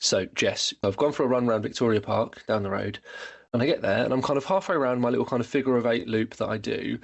So, Jess, I've gone for a run around Victoria Park down the road, and I get there, and I'm kind of halfway around my little kind of figure of eight loop that I do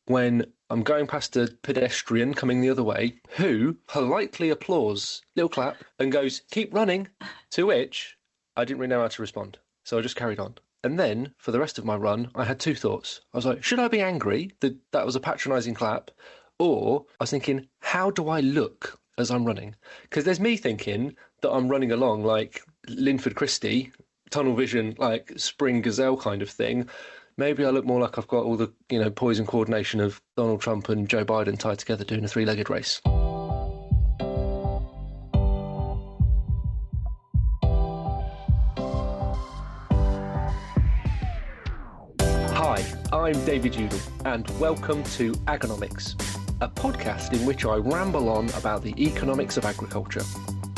when I'm going past a pedestrian coming the other way who politely applauds, little clap, and goes, "Keep running," to which I didn't really know how to respond. So I just carried on. And then, for the rest of my run, I had two thoughts. I was like, should I be angry that that was a patronising clap? Or I was thinking, how do I look as I'm running? Because there's me thinking that I'm running along like Linford Christie, tunnel vision, like spring gazelle kind of thing. Maybe I look more like I've got all the, poise and coordination of Donald Trump and Joe Biden tied together doing a three-legged race. Hi, I'm David Udall, and welcome to Agonomics, a podcast in which I ramble on about the economics of agriculture,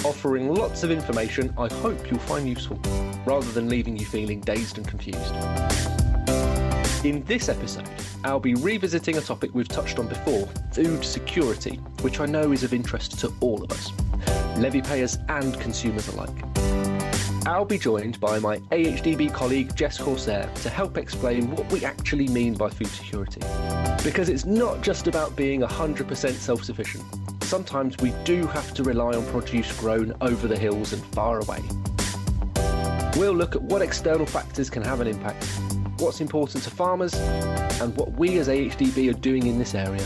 offering lots of information I hope you'll find useful, rather than leaving you feeling dazed and confused. In this episode, I'll be revisiting a topic we've touched on before, food security, which I know is of interest to all of us, levy payers and consumers alike. I'll be joined by my AHDB colleague Jess Corsair to help explain what we actually mean by food security. Because it's not just about being 100% self-sufficient. Sometimes we do have to rely on produce grown over the hills and far away. We'll look at what external factors can have an impact, what's important to farmers, and what we as AHDB are doing in this area.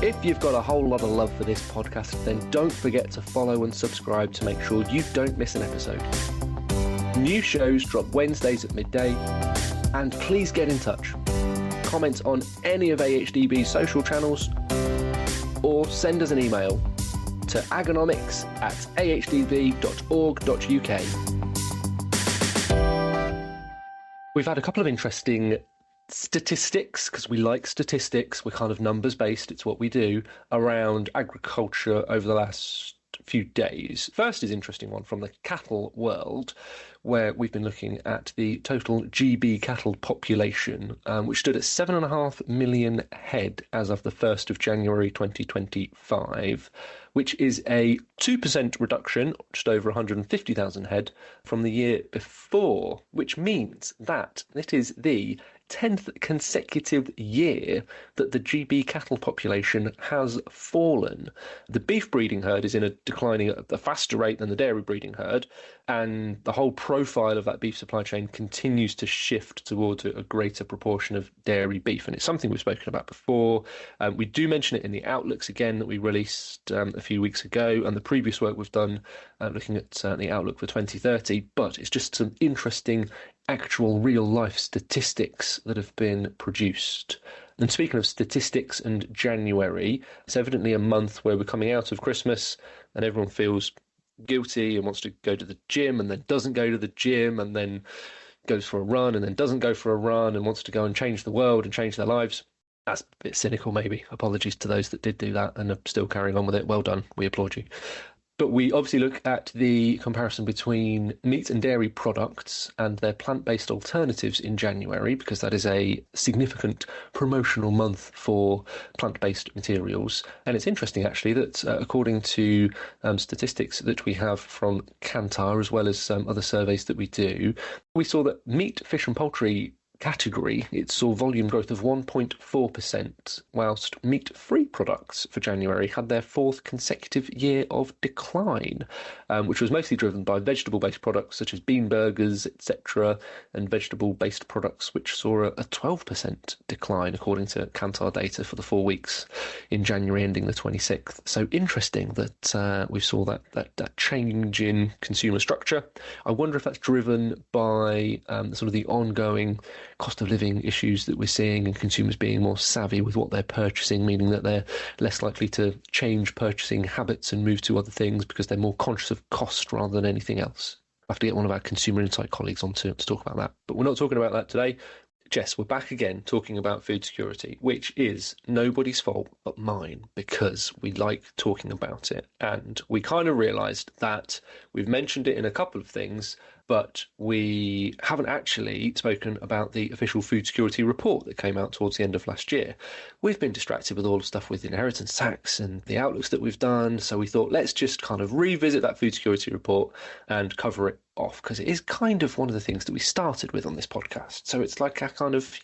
If you've got a whole lot of love for this podcast, then don't forget to follow and subscribe to make sure you don't miss an episode. New shows drop Wednesdays at midday, and please get in touch. Comment on any of AHDB's social channels, or send us an email to agonomics@ahdb.org.uk. We've had a couple of interesting statistics, because we like statistics, we're kind of numbers based, it's what we do, around agriculture over the last few days. First is an interesting one from the cattle world, where we've been looking at the total GB cattle population, which stood at 7.5 million head as of the 1st of January 2025, which is a 2% reduction, just over 150,000 head, from the year before, which means that it is the 10th consecutive year that the GB cattle population has fallen. The beef breeding herd is declining at a faster rate than the dairy breeding herd, and the whole profile of that beef supply chain continues to shift towards a greater proportion of dairy beef, and it's something we've spoken about before. We do mention it in the outlooks again that we released a few weeks ago, and the previous work we've done looking at the outlook for 2030, but it's just some interesting actual real-life statistics that have been produced. And speaking of statistics and January, it's evidently a month where we're coming out of Christmas and everyone feels guilty and wants to go to the gym and then doesn't go to the gym and then goes for a run and then doesn't go for a run and wants to go and change the world and change their lives. That's a bit cynical, maybe. Apologies to those that did do that and are still carrying on with it. Well done. We applaud you. But we obviously look at the comparison between meat and dairy products and their plant-based alternatives in January, because that is a significant promotional month for plant-based materials. And it's interesting, actually, that according to statistics that we have from Kantar, as well as other surveys that we do, we saw that meat, fish and poultry category, it saw volume growth of 1.4%, whilst meat-free products for January had their fourth consecutive year of decline, which was mostly driven by vegetable-based products such as bean burgers, etc., and vegetable-based products which saw a 12% decline, according to Kantar data for the 4 weeks in January ending the 26th. So interesting that we saw that change in consumer structure. I wonder if that's driven by sort of the ongoing cost of living issues that we're seeing and consumers being more savvy with what they're purchasing, meaning that they're less likely to change purchasing habits and move to other things because they're more conscious of cost rather than anything else. I have to get one of our consumer insight colleagues on to talk about that. But we're not talking about that today. Jess, we're back again talking about food security, which is nobody's fault but mine, because we like talking about it. And we kind of realised that we've mentioned it in a couple of things, but we haven't actually spoken about the official food security report that came out towards the end of last year. We've been distracted with all the stuff with inheritance tax and the outlooks that we've done, so we thought let's just kind of revisit that food security report and cover it off, because it is kind of one of the things that we started with on this podcast. So it's like our kind of,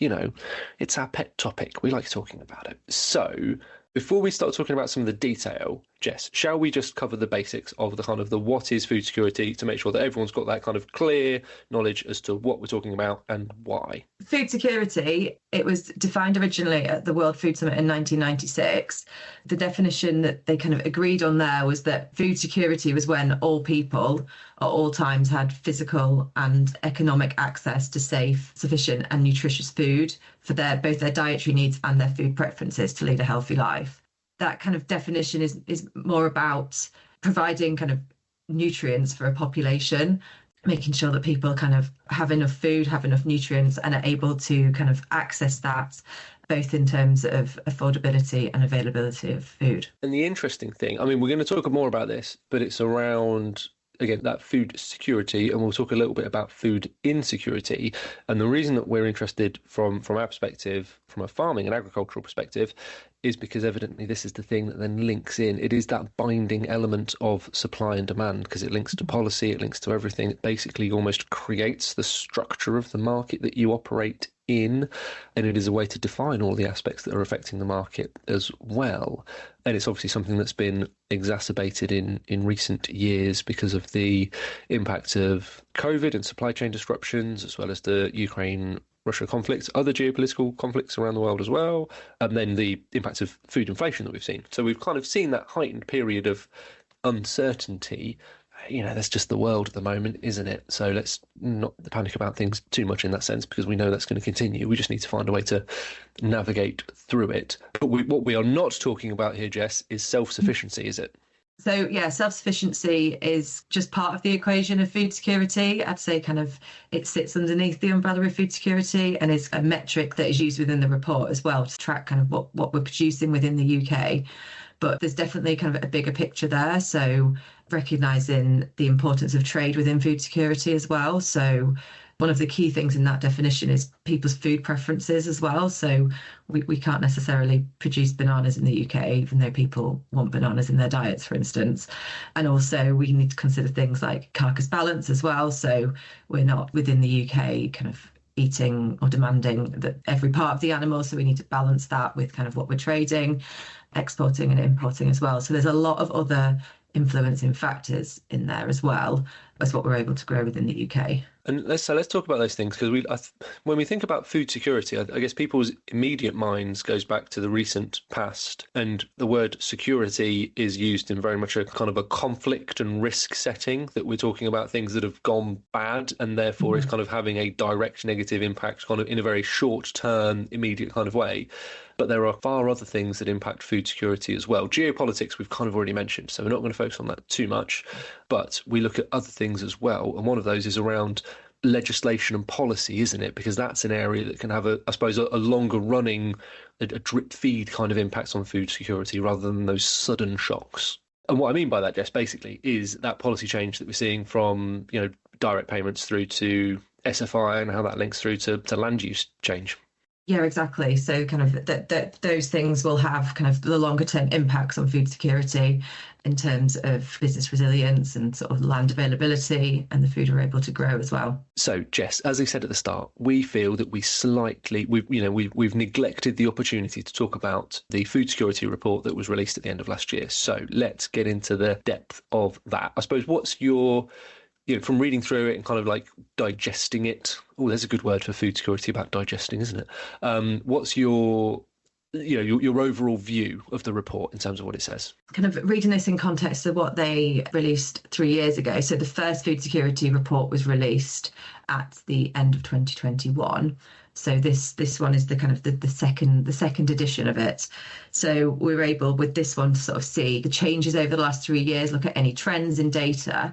it's our pet topic. We like talking about it. So before we start talking about some of the detail, Jess, shall we just cover the basics of the kind of the what is food security to make sure that everyone's got that kind of clear knowledge as to what we're talking about and why? Food security, it was defined originally at the World Food Summit in 1996. The definition that they kind of agreed on there was that food security was when all people at all times had physical and economic access to safe, sufficient and nutritious food for both their dietary needs and their food preferences to lead a healthy life. That kind of definition is more about providing kind of nutrients for a population, making sure that people kind of have enough food, have enough nutrients, and are able to kind of access that, both in terms of affordability and availability of food. And the interesting thing, I mean, we're going to talk more about this, but it's around, again, that food security, and we'll talk a little bit about food insecurity. And the reason that we're interested from our perspective, from a farming and agricultural perspective, is because evidently this is the thing that then links in. It is that binding element of supply and demand, because it links to policy, it links to everything. It basically almost creates the structure of the market that you operate in, and it is a way to define all the aspects that are affecting the market as well. And it's obviously something that's been exacerbated in recent years because of the impact of COVID and supply chain disruptions, as well as the Ukraine-Russia conflict, other geopolitical conflicts around the world as well, and then the impact of food inflation that we've seen. So we've kind of seen that heightened period of uncertainty. That's just the world at the moment, isn't it? So let's not panic about things too much in that sense, because we know that's going to continue. We just need to find a way to navigate through it. But what we are not talking about here, Jess, is self-sufficiency, is it? So, yeah, self-sufficiency is just part of the equation of food security. I'd say kind of it sits underneath the umbrella of food security and is a metric that is used within the report as well to track kind of what we're producing within the UK. But there's definitely kind of a bigger picture there. So recognising the importance of trade within food security as well. So one of the key things in that definition is people's food preferences as well. So we can't necessarily produce bananas in the UK, even though people want bananas in their diets, for instance. And also we need to consider things like carcass balance as well. So we're not within the UK kind of eating or demanding that every part of the animal. So we need to balance that with kind of what we're trading, exporting and importing as well. So there's a lot of other influencing factors in there as well as what we're able to grow within the UK. And let's talk about those things, because when we think about food security, I guess people's immediate minds goes back to the recent past, and the word security is used in very much a kind of a conflict and risk setting, that we're talking about things that have gone bad and therefore is kind of having a direct negative impact kind of in a very short term, immediate kind of way. But there are far other things that impact food security as well. Geopolitics, we've kind of already mentioned, so we're not going to focus on that too much. But we look at other things as well. And one of those is around legislation and policy, isn't it? Because that's an area that can have, a longer running, a drip feed kind of impact on food security rather than those sudden shocks. And what I mean by that, Jess, basically, is that policy change that we're seeing from, direct payments through to SFI and how that links through to land use change. Yeah, exactly. So kind of those things will have kind of the longer term impacts on food security in terms of business resilience and sort of land availability and the food we're able to grow as well. So, Jess, as I said at the start, we feel that we've neglected the opportunity to talk about the food security report that was released at the end of last year. So let's get into the depth of that. I suppose what's your from reading through it and kind of like digesting it. Oh, there's a good word for food security, about digesting, isn't it? What's your overall view of the report in terms of what it says? Kind of reading this in context of what they released 3 years ago. So the first food security report was released at the end of 2021. So this one is the kind of the second edition of it. So we were able with this one to sort of see the changes over the last 3 years, look at any trends in data.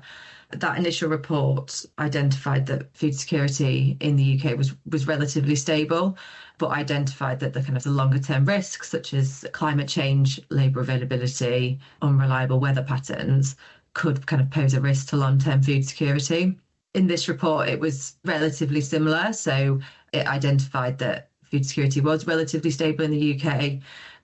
That initial report identified that food security in the UK was relatively stable, but identified that the longer term risks, such as climate change, labour availability, unreliable weather patterns, could kind of pose a risk to long term food security. in this report, it was relatively similar. So it identified that food security was relatively stable in the UK.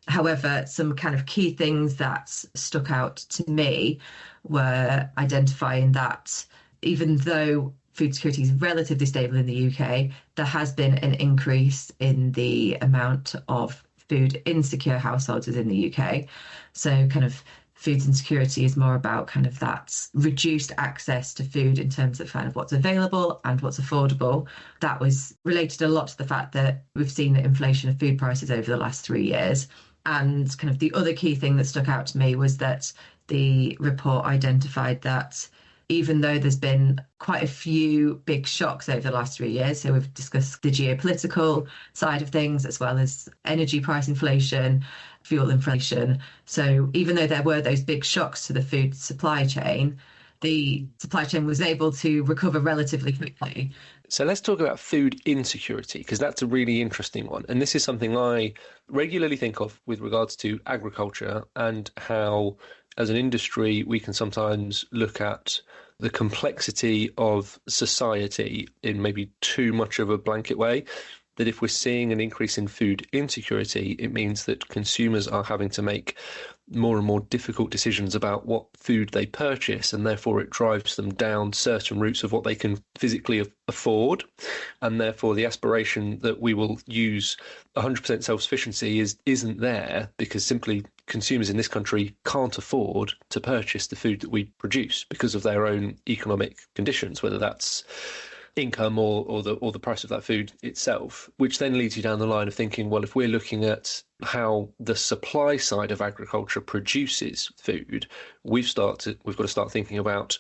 However, some kind of key things that stuck out to me were identifying that even though food security is relatively stable in the UK, there has been an increase in the amount of food insecure households within the UK. So kind of food insecurity is more about kind of that reduced access to food in terms of kind of what's available and what's affordable. That was related a lot to the fact that we've seen the inflation of food prices over the last 3 years. And kind of the other key thing that stuck out to me was that the report identified that even though there's been quite a few big shocks over the last 3 years, so we've discussed the geopolitical side of things, as well as energy price inflation, fuel inflation. So even though there were those big shocks to the food supply chain, the supply chain was able to recover relatively quickly. So let's talk about food insecurity, because that's a really interesting one. And this is something I regularly think of with regards to agriculture and how, as an industry, we can sometimes look at the complexity of society in maybe too much of a blanket way. That if we're seeing an increase in food insecurity, it means that consumers are having to make more and more difficult decisions about what food they purchase, and therefore it drives them down certain routes of what they can physically afford. And therefore the aspiration that we will use 100% self-sufficiency isn't there, because simply consumers in this country can't afford to purchase the food that we produce because of their own economic conditions, whether that's income or the price of that food itself, which then leads you down the line of thinking, well, if we're looking at how the supply side of agriculture produces food, we've got to start thinking about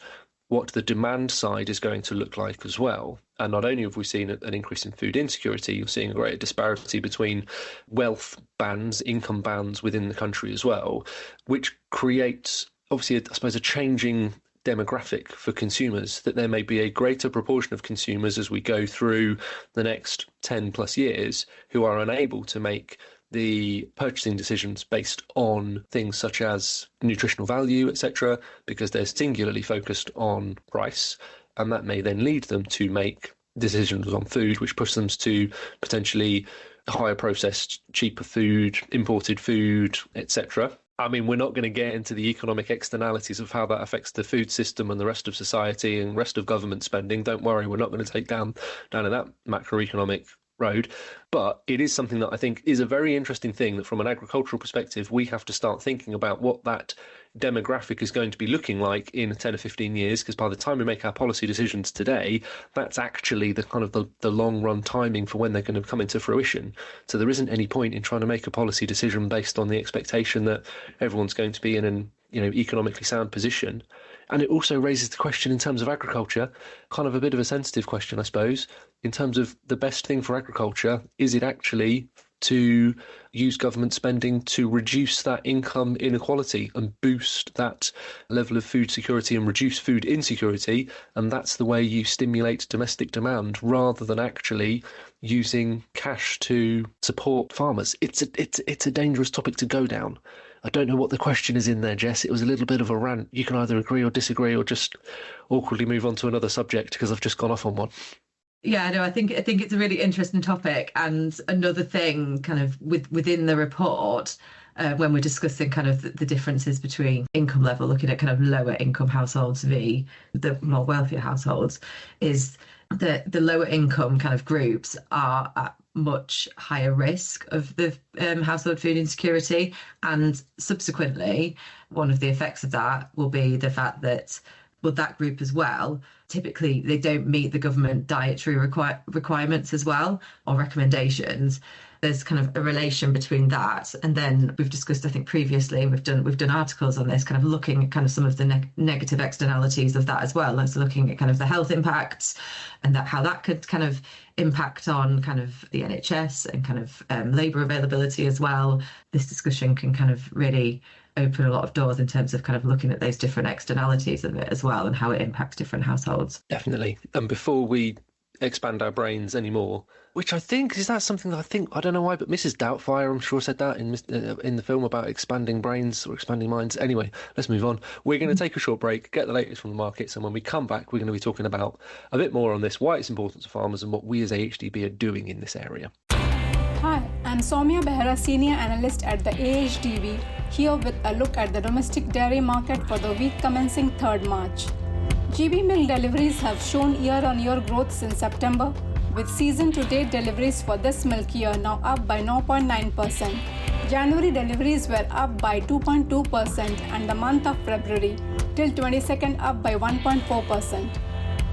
what the demand side is going to look like as well. And not only have we seen an increase in food insecurity, you're seeing a greater disparity between wealth bands, income bands within the country as well, which creates, obviously, I suppose, a changing demographic for consumers, that there may be a greater proportion of consumers as we go through the next 10 plus years who are unable to make the purchasing decisions based on things such as nutritional value, etc., because they're singularly focused on price. And that may then lead them to make decisions on food, which push them to potentially higher processed, cheaper food, imported food, etc. I mean, we're not going to get into the economic externalities of how that affects the food system and the rest of society and rest of government spending. Don't worry, we're not going to take down in that macroeconomic road. But it is something that I think is a very interesting thing, that from an agricultural perspective, we have to start thinking about what that demographic is going to be looking like in 10 or 15 years, because by the time we make our policy decisions today, that's actually the kind of the long run timing for when they're going to come into fruition. So there isn't any point in trying to make a policy decision based on the expectation that everyone's going to be in an economically sound position. And it also raises the question in terms of agriculture, kind of a bit of a sensitive question, I suppose, in terms of the best thing for agriculture. Is it actually to use government spending to reduce that income inequality and boost that level of food security and reduce food insecurity? And that's the way you stimulate domestic demand, rather than actually using cash to support farmers. It's a dangerous topic to go down. I don't know what the question is in there, Jess. It was a little bit of a rant. You can either agree or disagree, or just awkwardly move on to another subject, because I've just gone off on one. Yeah, no, I think it's a really interesting topic. And another thing kind of within the report, when we're discussing kind of the differences between income level, looking at kind of lower income households v the more wealthier households, is that the lower income kind of groups are at much higher risk of the household food insecurity. And subsequently, one of the effects of that will be the fact that, well, that group as well, typically they don't meet the government dietary requirements as well, or recommendations. There's kind of a relation between that, and then we've discussed, I think previously, we've done articles on this, kind of looking at kind of some of the negative externalities of that as well. So looking at kind of the health impacts, and that how that could kind of impact on kind of the NHS and kind of labour availability as well. This discussion can kind of really open a lot of doors in terms of kind of looking at those different externalities of it as well, and how it impacts different households. Definitely. And before we expand our brains anymore. Which I think, is that something that I don't know why, but Mrs. Doubtfire, I'm sure, said that in the film about expanding brains or expanding minds. Anyway, let's move on. We're going to take a short break, get the latest from the markets, and when we come back, we're going to be talking about a bit more on this, why it's important to farmers and what we as AHDB are doing in this area. Hi, I'm Soumya Behra, Senior Analyst at the AHDB, here with a look at the domestic dairy market for the week commencing 3rd March. GB milk deliveries have shown year-on-year growth since September, with season-to-date deliveries for this milk year now up by 0.9%. January deliveries were up by 2.2% and the month of February till 22nd up by 1.4%.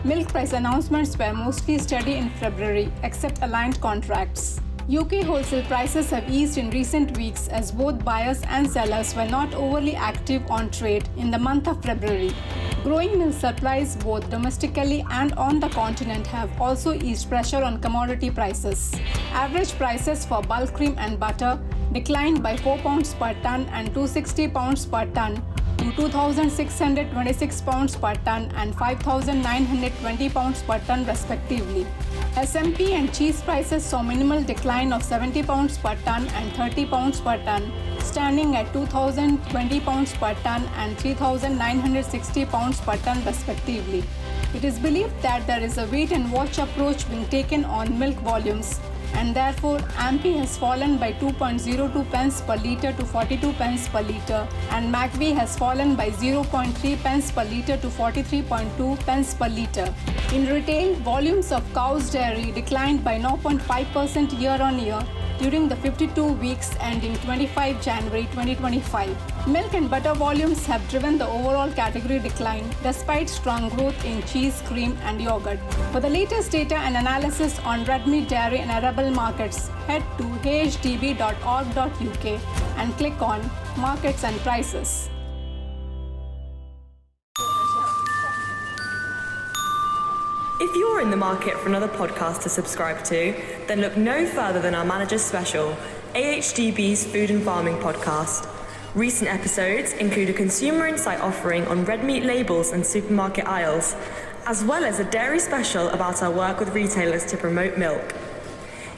Milk price announcements were mostly steady in February, except aligned contracts. UK wholesale prices have eased in recent weeks as both buyers and sellers were not overly active on trade in the month of February. Growing milk supplies both domestically and on the continent have also eased pressure on commodity prices. Average prices for bulk cream and butter declined by £4 per tonne and £260 per tonne to £2,626 per tonne and £5,920 per tonne respectively. SMP and cheese prices saw minimal decline of £70 per tonne and £30 per tonne, standing at £2,020 per tonne and £3,960 per tonne respectively. It is believed that there is a wait-and-watch approach being taken on milk volumes, and therefore Ampy has fallen by 2.02 pence per litre to 42 pence per litre, and MACV has fallen by 0.3 pence per litre to 43.2 pence per litre. In retail, volumes of cow's dairy declined by 0.5% year-on-year during the 52 weeks ending 25 January 2025. Milk and butter volumes have driven the overall category decline despite strong growth in cheese, cream and yogurt. For the latest data and analysis on red meat, dairy and arable markets, head to ahdb.org.uk and click on Markets and Prices. If you're in the market for another podcast to subscribe to, then look no further than our Manager's Special, AHDB's Food and Farming podcast. Recent episodes include a consumer insight offering on red meat labels and supermarket aisles, as well as a dairy special about our work with retailers to promote milk.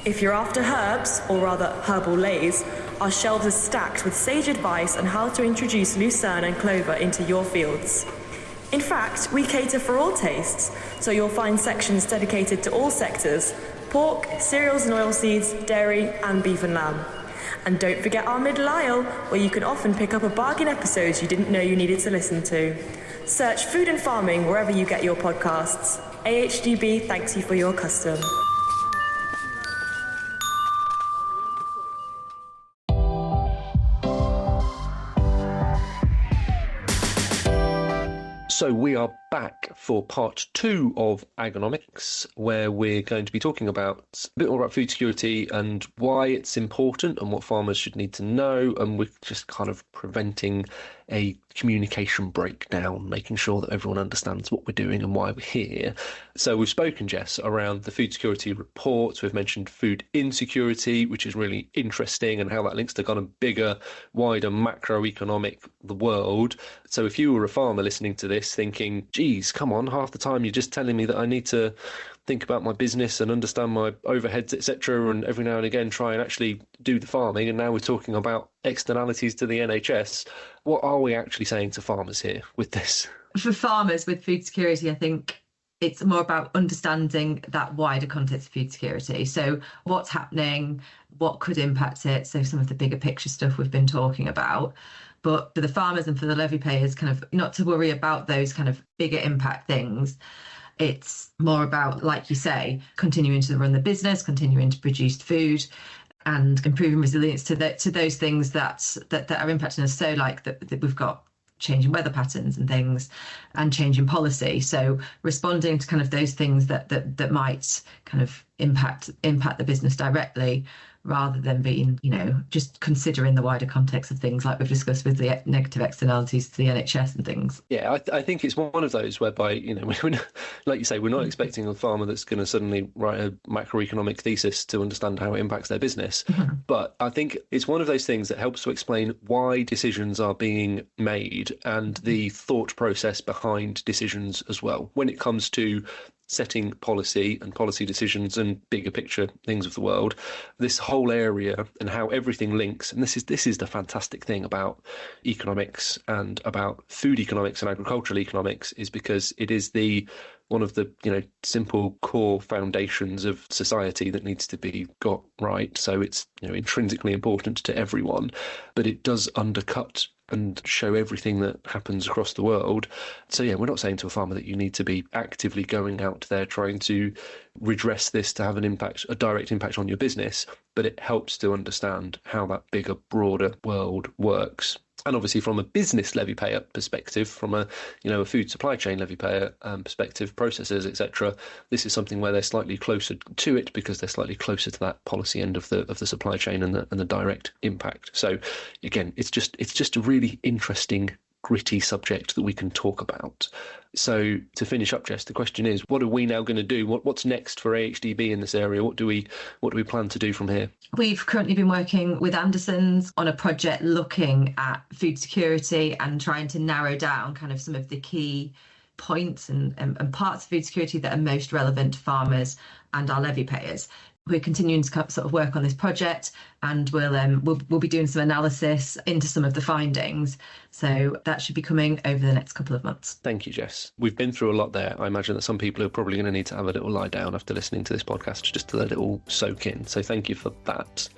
If you're after herbs, or rather herbal lays, our shelves are stacked with sage advice on how to introduce lucerne and clover into your fields. In fact, we cater for all tastes, so you'll find sections dedicated to all sectors: pork, cereals and oilseeds, dairy and beef and lamb. And don't forget our middle aisle, where you can often pick up a bargain episode you didn't know you needed to listen to. Search Food and Farming wherever you get your podcasts. AHDB thanks you for your custom. So we are back for part 2 of Agonomics, where we're going to be talking about a bit more about food security and why it's important and what farmers should need to know, and we're just kind of preventing a communication breakdown, making sure that everyone understands what we're doing and why we're here. So we've spoken, Jess, around the food security reports. We've mentioned food insecurity, which is really interesting, and how that links to kind of bigger, wider macroeconomic, the world. So if you were a farmer listening to this thinking, geez, come on, half the time you're just telling me that I need to think about my business and understand my overheads, etc., and every now and again try and actually do the farming, and now we're talking about externalities to the NHS. What are we actually saying to farmers here with this? For farmers with food security, I think it's more about understanding that wider context of food security. So what's happening, what could impact it, so some of the bigger picture stuff we've been talking about. But for the farmers and for the levy payers, kind of not to worry about those kind of bigger impact things. It's more about, like you say, continuing to run the business, continuing to produce food, and improving resilience to those things that are impacting us. So like that we've got changing weather patterns and things, and changing policy. So responding to kind of those things that might kind of impact the business directly, rather than being, just considering the wider context of things like we've discussed with the negative externalities to the NHS and things. Yeah, I think it's one of those whereby, like you say, we're not expecting a farmer that's going to suddenly write a macroeconomic thesis to understand how it impacts their business. Mm-hmm. But I think it's one of those things that helps to explain why decisions are being made and the thought process behind decisions as well, when it comes to setting policy and policy decisions and bigger picture things of the world, this whole area and how everything links. And this is the fantastic thing about economics and about food economics and agricultural economics, is because it is one of the simple core foundations of society that needs to be got right. So it's intrinsically important to everyone, but it does undercut and show everything that happens across the world. So yeah, we're not saying to a farmer that you need to be actively going out there trying to redress this to have an impact, a direct impact on your business, but it helps to understand how that bigger, broader world works. And obviously from a business levy payer perspective, from a food supply chain levy payer perspective, processors, etc., this is something where they're slightly closer to it because they're slightly closer to that policy end of the supply chain and the direct impact. So again, it's just a really interesting, gritty subject that we can talk about. So to finish up, Jess, the question is, what are we now going to do? What's next for AHDB in this area? What do we plan to do from here? We've currently been working with Anderson's on a project looking at food security and trying to narrow down kind of some of the key points and parts of food security that are most relevant to farmers and our levy payers. We're continuing to sort of work on this project, and we'll be doing some analysis into some of the findings. So that should be coming over the next couple of months. Thank you, Jess. We've been through a lot there. I imagine that some people are probably going to need to have a little lie down after listening to this podcast just to let it all soak in. So thank you for that.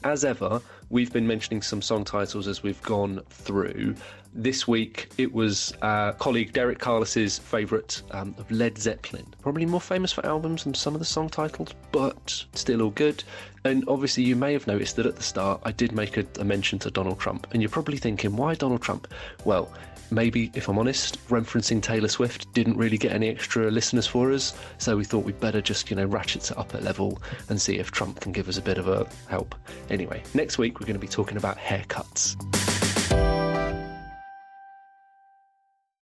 As ever, we've been mentioning some song titles as we've gone through. This week, it was colleague Derek Carles's favourite of Led Zeppelin. Probably more famous for albums than some of the song titles, but still all good. And obviously, you may have noticed that at the start, I did make a mention to Donald Trump. And you're probably thinking, why Donald Trump? Well, maybe, if I'm honest, referencing Taylor Swift didn't really get any extra listeners for us. So we thought we'd better just, ratchet it up a level and see if Trump can give us a bit of a help. Anyway, next week, we're going to be talking about haircuts.